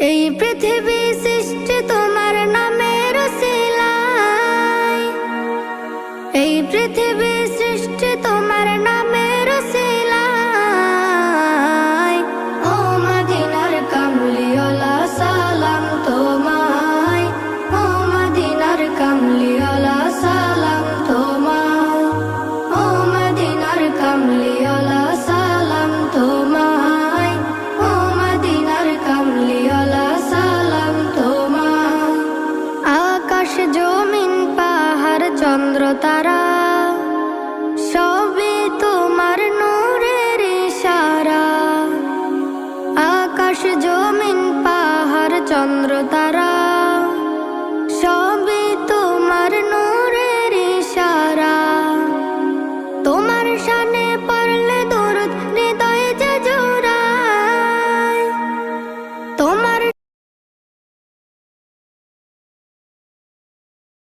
এই পৃথিবী সৃষ্টি তোমার নামের উসিলায়, এই পৃথিবী সৃষ্টি তোমার নামের উসিলায়। ও মদিনার কামলিওয়ালা সালাম তোমায়, ও মদিনার কামলিওয়ালা সালাম তোমায়, ও মদিনার কামলিওয়ালা সালাম তোমায়, ও মদিনার কামলিওয়ালা সালাম তোমায়। আকাশ জমিন পাহাড় চন্দ্র তারা সবই তোমার নূরের ইশারা। আকাশ জমিন পাহাড় চন্দ্র তারা